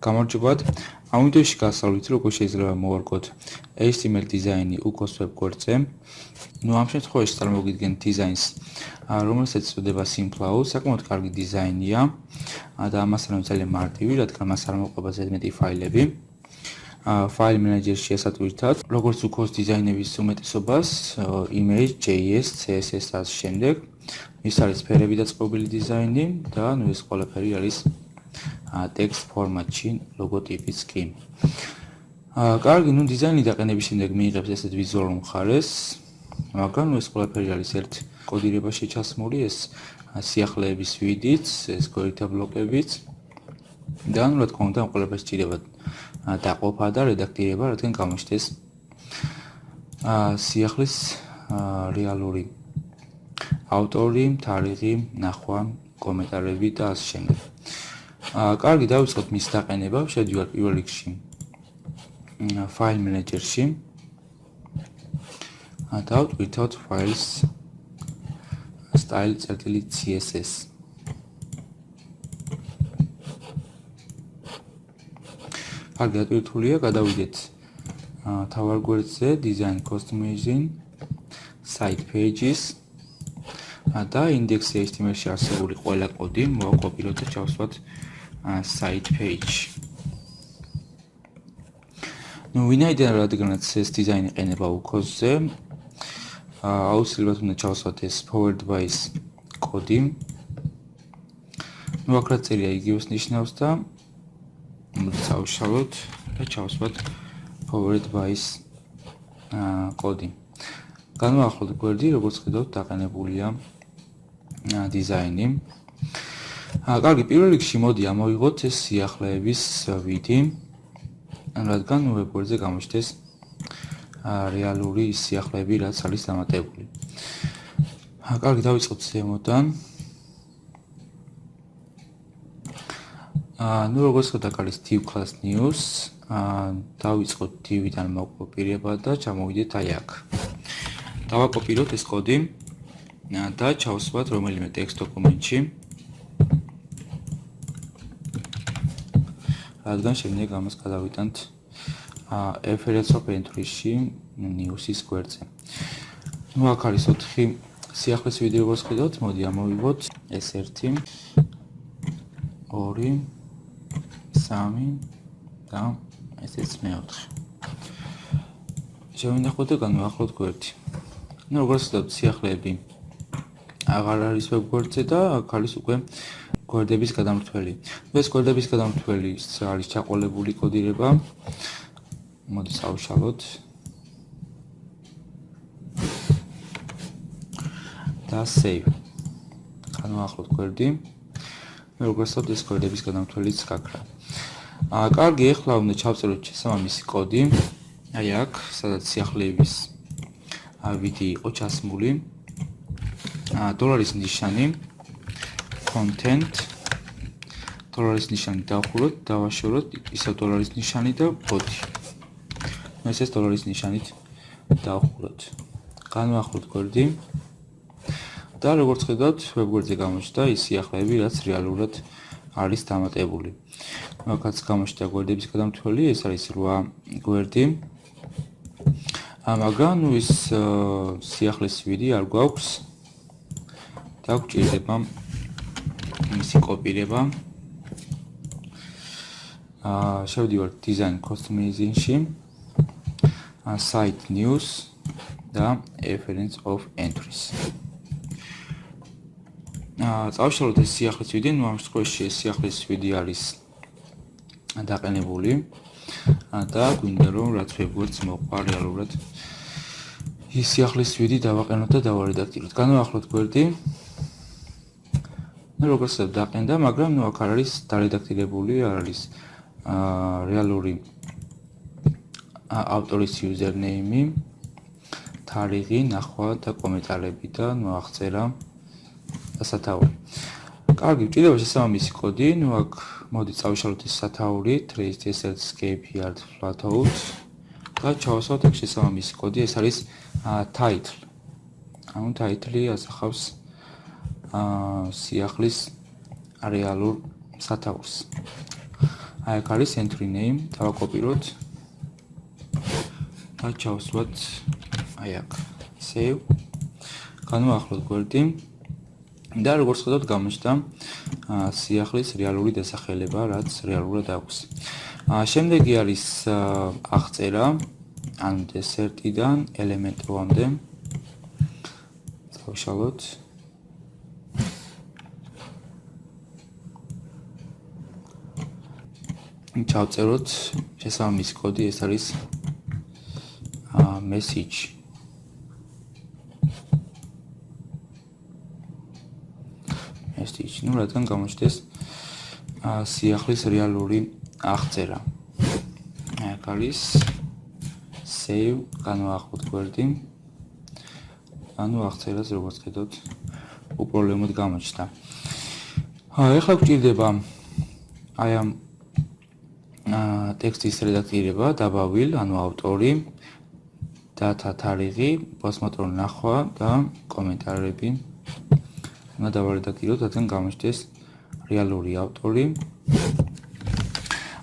გამარჯობათ. ამ ვიდეოში გასავლით როგორ შეიძლება მოვარგოთ HTML დიზაინი UCOS ვებგვერდზე. ამ შემთხვევაში წარმოვიდგენთ დიზაინს, რომელსაც ეწოდება Simplao, საკმაოდ კარგი დიზაინია და ამასთან ძალიან მარტივი, რადგან მას არ მოყვება ზედმეტი ფაილები. File Manager-ში ასატვირთად, როგორც UCOS დიზაინების უმეტესობას, image, JS, CSS და ასე შემდეგ. ის არის ფერები დაწყობილი დიზაინი და ეს ყველაფერი არის text ფორმატში, ლოგოტიპიც კი. კარგი, დიზაინი დაყენების შემდეგ მიიღებს ესეთ ვიზუალურ მხარეს, მაგრამ ეს ყველაფერი არის ერთ კოდირებაში ჩასმული, ეს სიახლეების ვიდიც, ეს გვერდთა ბლოკებიც და რა თქმა უნდა, ყველაფერს სჭირდება დაყოფა და რედაქტირება, რადგან გამოჩნდეს სიახლის რეალური ავტორი, თარიღი, ნახვა, კომენტარები და ასე შემდეგ. კარგი, დავიწყოთ მის დაყენება, შევდივარ პირველ რიგში File Manager-ში. დავტვირთოთ Files style.css. კარგი, დატვირთულია, გადავიდეთ თავარ გვერდზე, Design Customizing, Site Pages და index.html-ში არსებული ყველა კოდი მოვაკოპიროთ და ჩავსვათ site page. ვინაიდან რადგანაც ეს დიზაინი იყენება UCOS-ზე, აუცილებლად უნდა ჩავსვათ ეს powered by კოდი. აქ რა წერია იგივეს ნიშნავს და დავშალოთ და ჩავსვათ powered by კოდი. განვაახლოთ გვერდი, როგორც ხედავთ, დაყენებულია დიზაინი. კარგი, პირველ რიგში მოდი ამოვიღოთ ეს სიახლეების ვიდი, რადგან ვებგვერდზე გამოჩნდეს რეალური სიახლეები, რაც არის დამატებული. კარგი, დავიწყოთ ზემოდან. როგორც ხედავთ, არის div class news. დავიწყოთ div-დან მოკოპირება და ჩამოვიდეთ აი აქ. დავაკოპიროთ ეს კოდი და ჩავსვათ რომელიმე text დოკუმენტში. რადგან შემდეგ ამას გადავიტანთ reference of entry-ში news-ის გვერდზე. აქ არის 4 სიახლის ვიდი, როგორც ხედავთ, მოდი ამოვიღოთ ეს 1, 2, 3 და ესეც მე-4. შევინახოთ და განვაახლოთ გვერდი. როგორც ხედავთ, სიახლეები აღარ არის ვებგვერდზე და აქ არის უკვე გვერდების გადამრთველი. ეს გვერდების გადამრთველი არის ჩაყოლებული კოდირება. მოდი წავშალოთ. და save. განვაახლოთ გვერდი. როგორც ხედავთ, ეს გვერდების გადამრთველიც გაქრა. კარგი, ახლა უნდა ჩავწეროთ შესაბამისი კოდი. აი აქ, სადაც სიახლეების ვიდი იყო ჩასმული. დოლარის ნიშანი, content, დოლარის ნიშანი დავხუროთ, დავაშოროთ, ისევ დოლარის ნიშანი და body. ეს დოლარის ნიშანით დავხუროთ. განვაახლოთ გვერდი. და როგორც ხედავთ, ვებგვერდზე გამოჩნდა ის სიახლეები, რაც რეალურად არის დამატებული. აქაც გამოჩნდა გვერდების გადამრთველი, ეს არის 8 გვერდი. მაგრამ ის სიახლის ვიდი არ გვაქვს. და გვჭირდება მისი კოპირება. შევდივართ Design Customizing-ში, Site News და Reference of Entries. წავშალოთ ეს სიახლის ვიდი, ამ შემთხვევაში ეს სიახლის ვიდი არის დაყენებული და გვინდა რომ რაც ვებგვერდს მოყვა რეალურად ის სიახლის ვიდი დავაყენოთ და დავარედაქტიროთ. განვაახლოთ გვერდი. როგორც დაყენდა, მაგრამ აქ არ არის დარედაქტირებული, არ არის რეალური ავტორის username, თარიღი, ნახვა და კომენტარები და აღწერა და სათაური. კარგი, გვჭირდება შესაბამისი კოდი. აქ მოდი წავშალოთ ეს სათაური, trace tsl scape flatout და ჩავასვათ აქ შესაბამისი კოდი, ეს არის title. ანუ title-ი ასახავს სიახლის რეალურ სათაურს. აი აქ არის entry name, დავაკოპიროთ და ჩავსვათ აი აქ save. განვაახლოთ გვერდი და როგორც ხედავთ გამოჩნდა სიახლის რეალური დასახელება, რაც რეალურად აქვს. შემდეგი არის აღწერა, ანუ desert-დან element-ამდე. დავშალოთ. ჩავწეროთ შესაბამისი კოდი, ეს არის message. ნუ რადგან გამოჩნდეს სიახლის რეალური აღწერა. აქ არის save, განვაახლოთ გვერდი. ანუ აღწერას როგორც ხედავთ უპრობლემოდ გამოჩნდა. ეხლა გვჭირდება აი ამ ტექსტის რედაქტირება, დაბავილ, ანუ ავტორი, data თარიღი, პოსტმოტრონი ნახვა და კომენტარები. უნდა დავარედაქტიროთ, რადგან გამოჩნდეს რეალური ავტორი.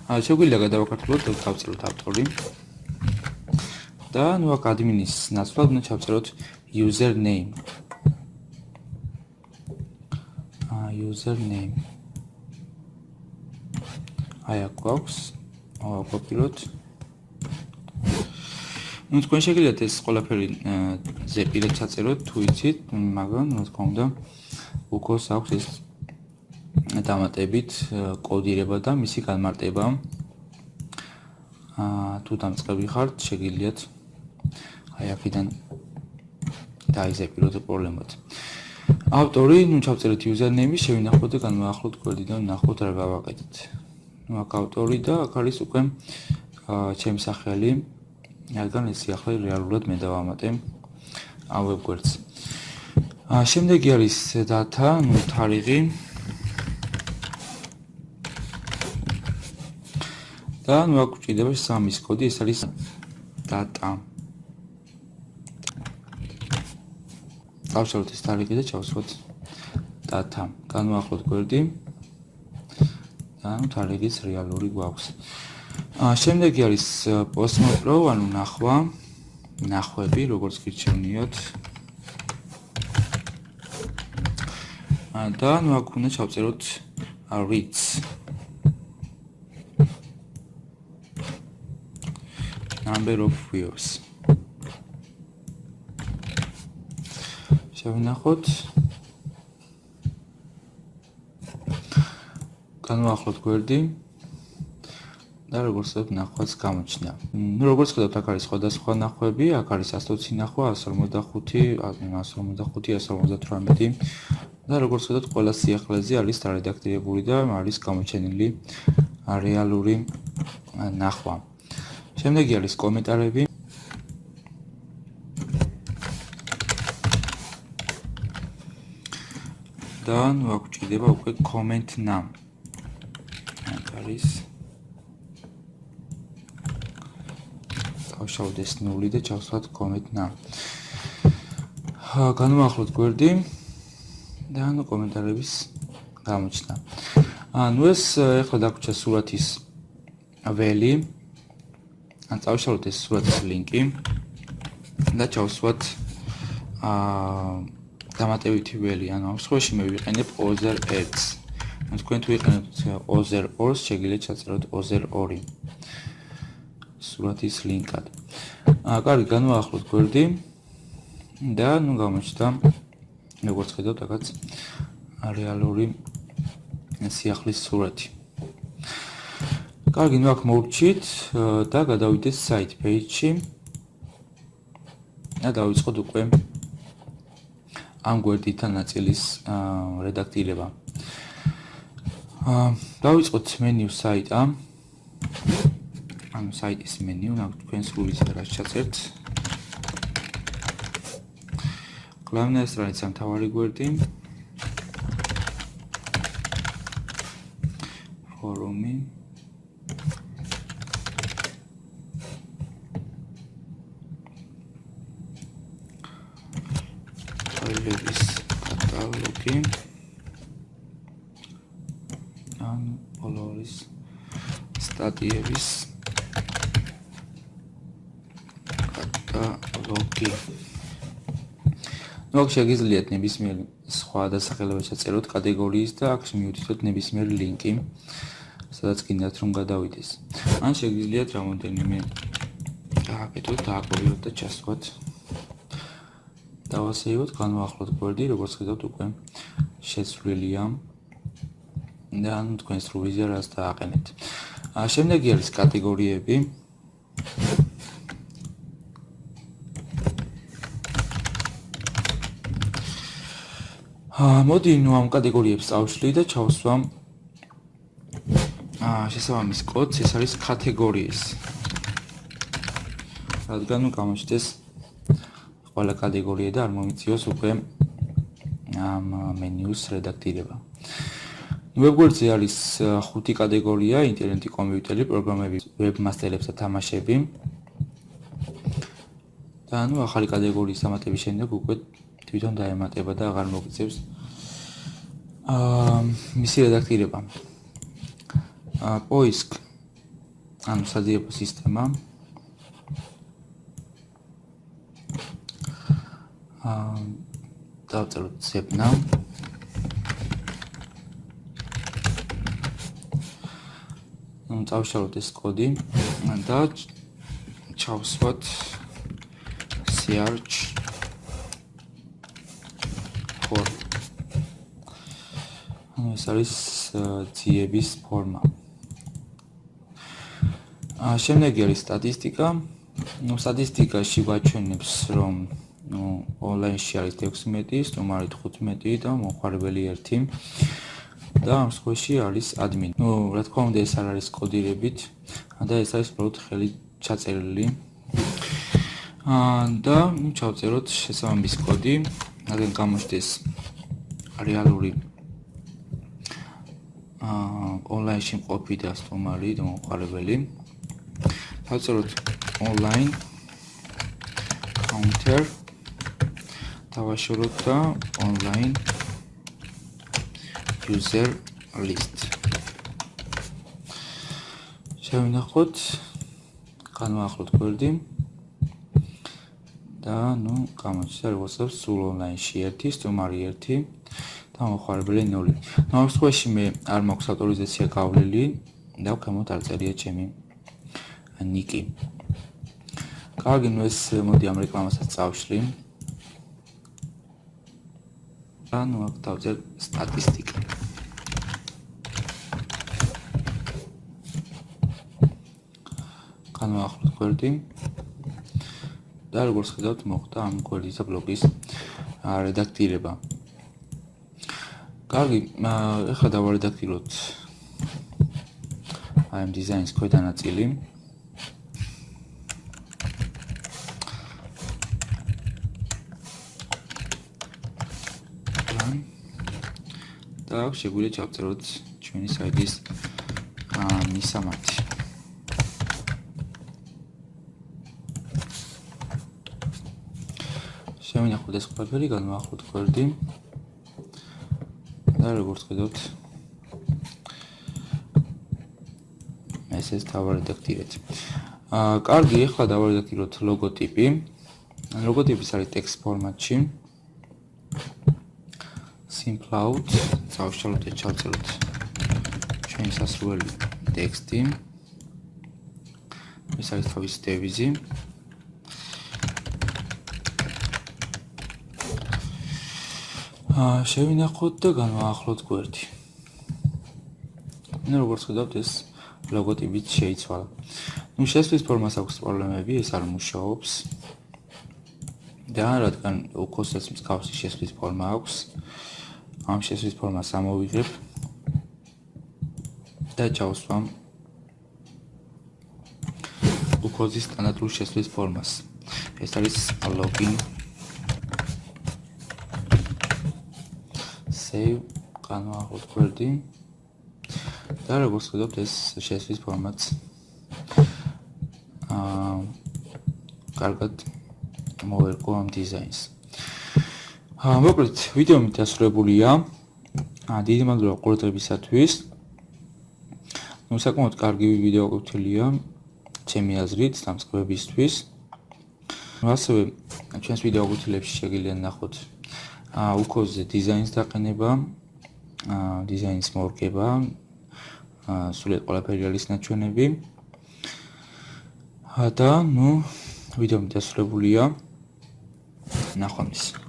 შეგვიძლია გადავაქართულოთ, დავწეროთ ავტორი. და ნუ აქ ადმინის ნაცვლად უნდა ჩავწეროთ user name. Username. აი აქ გვაქვს. ავაკოპიროთ. ნუ თქვენ შეგიძლიათ ეს ყველაფერი ზეპირად ჩაწეროთ, თუ იცით, მაგრამ რა თქმა უნდა, უკოს აქვს ეს დამატებით კოდირება და მისი განმარტება. თუ დამწყები ხართ, შეგიძლიათ აი აქედან დაიზეპიროთ პრობლემად. ავტორი, ნუ ჩავწერეთ username-ი, შევინახოთ და განვაახლოთ გვერდი და ნახოთ რა გავაკეთეთ. ნუ აქ ავტორი და აქ არის უკვე ჩემი სახელი, რადგან ეს ახლა რეალურად მე დავამატე ამ web გვერდს. შემდეგი არის data, ნუ თარიღი. და ნუ აქ გვჭირდება სამის კოდი, ეს არის data. დავშალოთ ეს თარიღი და ჩავსვათ data. განვაახლოთ გვერდი. და ნუ თარიღის რეალური გვაქვს. შემდეგი არის postmotro, ანუ ნახვა, ნახვები, როგორც გირჩევნიათ. და ნუ აქ უნდა ჩავწეროთ reads. Number of views. შევინახოთ. განვაახლოთ გვერდი. და როგორც ხედავთ, ნახვაც გამოჩნდა. ნუ როგორც ხედავთ, აქ არის სხვადასხვა ნახვები, აქ არის 120 ნახვა, 155, 155, 158. და როგორც ხედავთ, ყველა სიახლეზე არის დარედაქტირებული და არის გამოჩენილი რეალური ნახვა. შემდეგი არის კომენტარები. და ნუ აქ გვჭირდება უკვე comment name. აქ არის დავშალოთ ეს 0 და ჩავსვათ comment name. განვაახლოთ გვერდი და ნუ კომენტარების გამოჩნდა. ნუ ეს ახლა დაგვრჩა სურათის ველი. ან წავშალოთ ეს სურათის ლინკი და ჩავსვათ დამატებითი ველი, ანუ ამ შემთხვევაში მე ვიყენებ other ads. ან თქვენ თუ იყენებთ other ors, შეგიძლიათ ჩაწეროთ other 2 სურათის ლინკად. კარგი, განვაახლოთ გვერდი და ნუ გამოჩნდა, როგორც ხედავთ, აქაც რეალური სიახლის სურათი. კარგი, ნუ აქ მოვრჩით და გადავიდეთ site page-ში და დავიწყოთ უკვე ამ გვერდიდან ნაწილის რედაქტირება. დავიწყოთ menu site-ა. ანუ site-ის menu, თქვენ სრულიც რაც ჩაწერთ. Главная страница, მთავარი გვერდი. ფორუმი. ფაილების კატალოგი. ან ფოლოვერის სტატიების კატალოგი. აქ შეგიძლიათ ნებისმიერ სხვა დასახელებას ჩაწეროთ კატეგორიის და აქ მივუთითოთ ნებისმიერ ლინკი, სადაც გინდათ რომ გადავიდეს. ან შეგიძლიათ რამოდენიმე გააკეთოთ, დააკოპიროთ და ჩასვათ. დავასეივოთ, განვაახლოთ გვერდი, როგორც ხედავთ უკვე შეცვლილია და ანუ თქვენ სრულ ვიზია რას დააყენეთ. შემდეგი არის კატეგორიები. მოდი ნუ ამ კატეგორიებს წავშლი და ჩავსვამ შესაბამის კოდს, ეს არის კატეგორიის. რადგან ნუ გამოჩნდეს ყველა კატეგორია და არ მომიწიოს უკვე ამ მენიუს რედაქტირება. ვებგვერდზე არის 5 კატეგორია: ინტერნეტი, კომპიუტერი, პროგრამები, ვებმასტერებს და თამაშები. და ანუ ახალი კატეგორიის დამატების შემდეგ უკვე თვითონ დაემატება და აღარ მოგიწევს მისი რედაქტირება. Poisk, ანუ საძიებო სისტემა. დავწეროთ ზებნა. წავშალოთ ეს კოდი და ჩავსვათ search for. ეს არის ძიების ფორმა. შემდეგი არის სტატისტიკა. სტატისტიკაში გვაჩვენებს რომ ონლაინში არის 16, სტუმარი 15 და მოხარებელი 1. და ამ სხვაში არის admin. რა თქმა უნდა ეს არ არის კოდირებით და ეს არის უბრალოდ ხელი ჩაწერილი. და ჩავწეროთ შესაბამის კოდი, რადგან გამოჩნდეს რეალური ონლაინში მყოფი და სტუმარი და მოხარებელი. დავწეროთ online counter დავაშოროთ და online user list. შევინახოთ, განვაახლოთ გვერდი და ნუ გამოჩნდა როგორც სულ ონლაინში 1, სტუმარი 1 და მოხარებელი 0. ამ შემთხვევაში მე არ მაქვს ავტორიზაცია გავლილი და ქვემოთ არ წერია ჩემი ნიკი. კარგი, ნუ ეს მოდი ამ რეკლამასაც წავშლი. ანუ აქ დავწერ სტატისტიკა. განვაახლოთ გვერდი და როგორც ხედავთ მოხდა ამ გვერდის და ბლოგის რედაქტირება. კარგი, ახლა დავარედაქტიროთ აი ამ დიზაინის ქვედა ნაწილი. და შეგვიძლია ჩავწეროთ ჩვენი საიტის მისამართი. შევინახოთ ეს ყველაფერი, განვაახლოთ გვერდი და როგორც ხედავთ ეს დავარედაქტირეთ. კარგი, ახლა დავარედაქტიროთ ლოგოტიპი. ლოგოტიპის არის text ფორმატში. Simplloud, წავშალოთ და ჩავწეროთ ჩვენი სასურველი ტექსტი. ეს არის თავისი დევიზი. შევინახოთ და განვაახლოთ გვერდი. როგორც ხედავთ ეს ლოგოტიპით შეიცვალა. შესვლის ფორმას აქვს პრობლემები, ეს არ მუშაობს. და რადგან უკოსეც მსგავსი შესვლის ფორმა აქვს, ამ შესვლის ფორმას ამოვიღებ და ჩავსვამ უკოსის სტანდარტულ შესვლის ფორმას. ეს არის login. Save, განვაახლოთ გვერდი. და როგორც ხედავთ ეს შესვლის ფორმაც კარგად მოვერკო ამ დიზაინს. მოკლედ ვიდეო დასრულებულია. დიდი მადლობა ყურადღებისათვის. ნუ საკმაოდ კარგი ვიდეო ყოფილია ჩემი აზრით დამსწრებისთვის. ასევე ჩვენს ვიდეო ყოფილებში შეგიძლიათ ნახოთ UCOS-ზე დიზაინის დაყენება, დიზაინის მორგება, სულ ყველაფერი არის ნაჩვენები. და ნუ ვიდეო დასრულებულია. ნახვამდის.